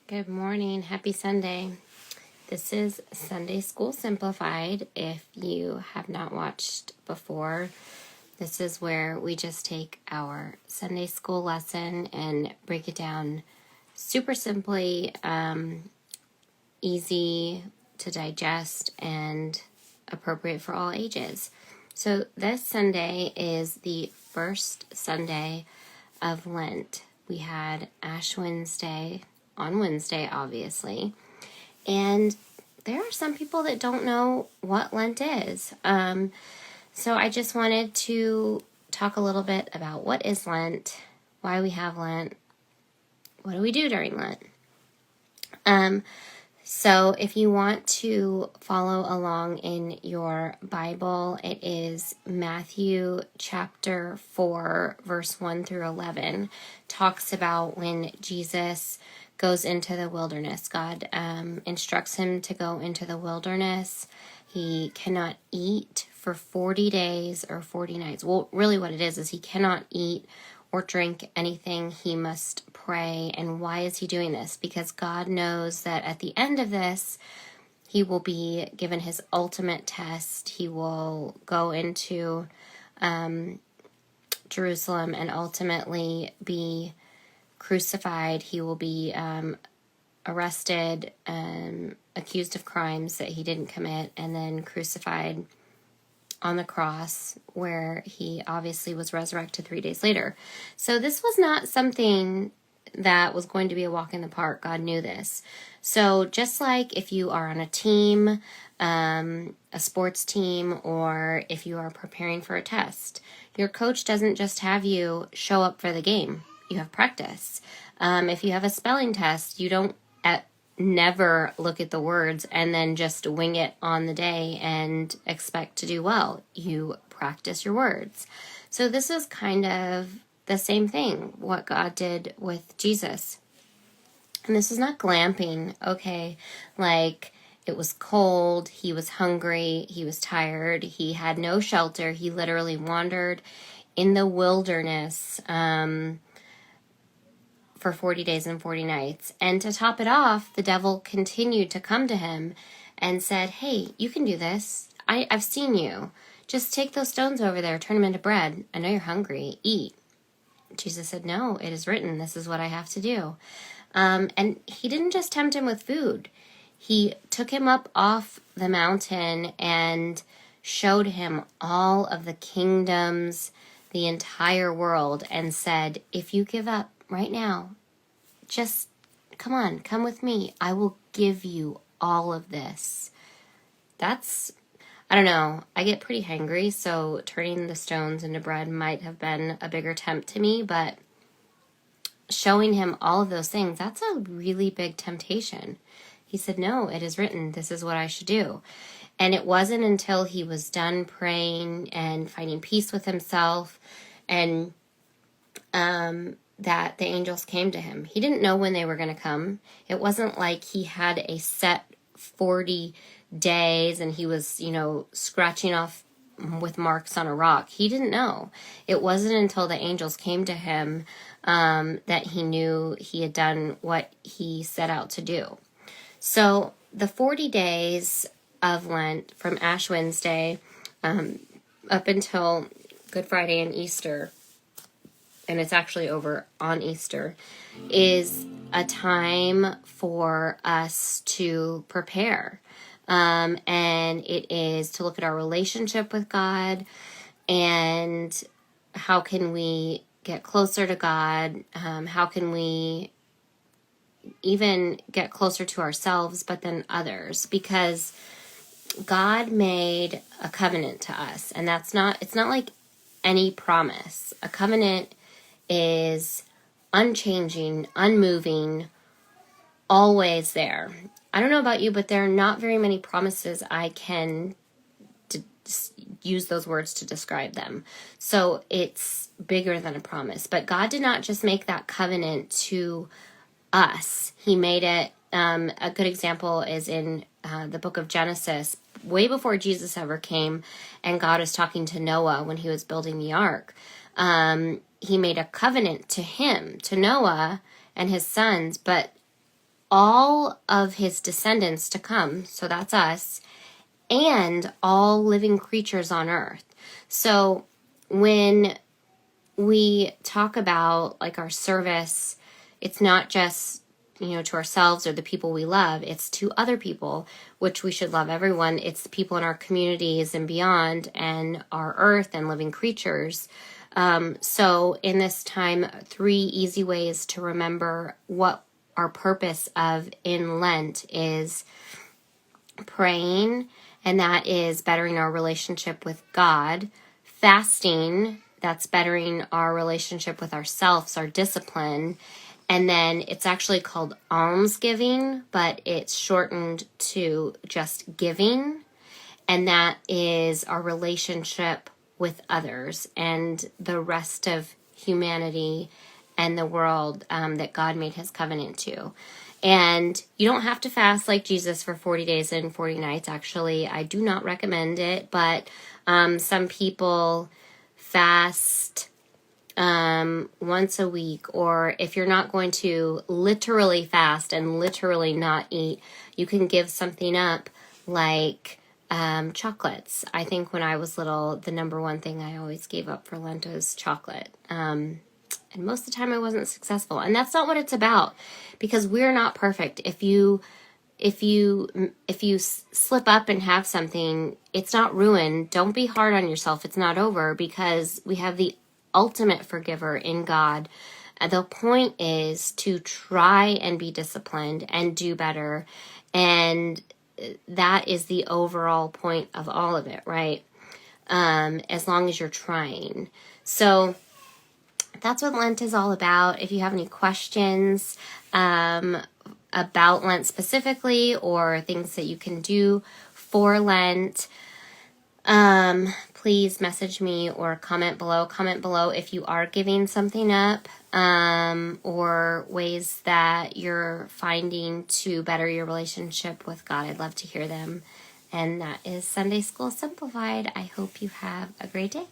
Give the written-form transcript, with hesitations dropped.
Good morning. Happy Sunday. This is Sunday School Simplified. If you have not watched before, this is where we just take our Sunday school lesson and break it down super simply, easy to digest, and appropriate for all ages. So this Sunday is the first Sunday of Lent. We had Ash Wednesday on Wednesday, obviously. And there are some people that don't know what Lent is. So I just wanted to talk a little bit about what is Lent, why we have Lent, what do we do during Lent. So if you want to follow along in your Bible, it is Matthew chapter 4, verse 1 through 11, talks about when Jesus goes into the wilderness. God instructs him to go into the wilderness. He cannot eat for 40 days or 40 nights. Well, really what it is he cannot eat or drink anything. He must pray. And why is he doing this? Because God knows that at the end of this, he will be given his ultimate test. He will go into Jerusalem and ultimately be crucified. He will be arrested, accused of crimes that he didn't commit, and then crucified on the cross, where he obviously was resurrected 3 days later. So this was not something that was going to be a walk in the park. God knew this. So just like if you are on a team, a sports team, or if you are preparing for a test, your coach doesn't just have you show up for the game. You have practice. If you have a spelling test, you don't never look at the words and then just wing it on the day and expect to do well. You practice your words. So this is kind of the same thing, what God did with Jesus. And this is not glamping, okay? Like, it was cold, he was hungry, he was tired, he had no shelter. He literally wandered in the wilderness for 40 days and 40 nights. And to top it off, the devil continued to come to him and said, hey, you can do this. I've seen you. Just take those stones over there, turn them into bread. I know you're hungry. Eat. Jesus said, no, it is written. This is what I have to do. And he didn't just tempt him with food. He took him up off the mountain and showed him all of the kingdoms, the entire world, and said, if you give up right now, just come with me. I will give you all of this. I don't know, I get pretty hangry, so turning the stones into bread might have been a bigger tempt to me, but showing him all of those things, that's a really big temptation. He said, no, it is written. This is what I should do. And it wasn't until he was done praying and finding peace with himself and that the angels came to him. He didn't know when they were going to come. It wasn't like he had a set 40 days and he was, scratching off with marks on a rock. He didn't know. It wasn't until the angels came to him that he knew he had done what he set out to do. So the 40 days of Lent from Ash Wednesday up until Good Friday and Easter, and it's actually over on Easter, is a time for us to prepare. And it is to look at our relationship with God and how can we get closer to God? How can we even get closer to ourselves, but then others? Because God made a covenant to us, and it's not like any promise. A covenant is unchanging, unmoving, always there. I don't know about you, but there are not very many promises I can use those words to describe them. So it's bigger than a promise. But God did not just make that covenant to us. He made it, a good example is in the book of Genesis, way before Jesus ever came, and God was talking to Noah when he was building the ark. He made a covenant to him, to Noah and his sons, but all of his descendants to come, so that's us, and all living creatures on earth. So when we talk about like our service, it's not just, to ourselves or the people we love, it's to other people, which we should love everyone. It's the people in our communities and beyond, and our earth and living creatures. So in this time, 3 easy ways to remember what our purpose of in Lent is: praying, and that is bettering our relationship with God; fasting, that's bettering our relationship with ourselves, our discipline; and then it's actually called almsgiving, but it's shortened to just giving, and that is our relationship with others and the rest of humanity and the world that God made his covenant to. And you don't have to fast like Jesus for 40 days and 40 nights. Actually, I do not recommend it, but some people fast once a week, or if you're not going to literally fast and literally not eat, you can give something up like chocolates. I think when I was little, the number one thing I always gave up for Lent was chocolate. And most of the time I wasn't successful. And that's not what it's about, because we're not perfect. If you slip up and have something, it's not ruined. Don't be hard on yourself. It's not over, because we have the ultimate forgiver in God. The point is to try and be disciplined and do better. And that is the overall point of all of it, right? As long as you're trying. So that's what Lent is all about. If you have any questions about Lent specifically, or things that you can do for Lent, please message me or comment below. Comment below if you are giving something up, or ways that you're finding to better your relationship with God. I'd love to hear them. And that is Sunday School Simplified. I hope you have a great day.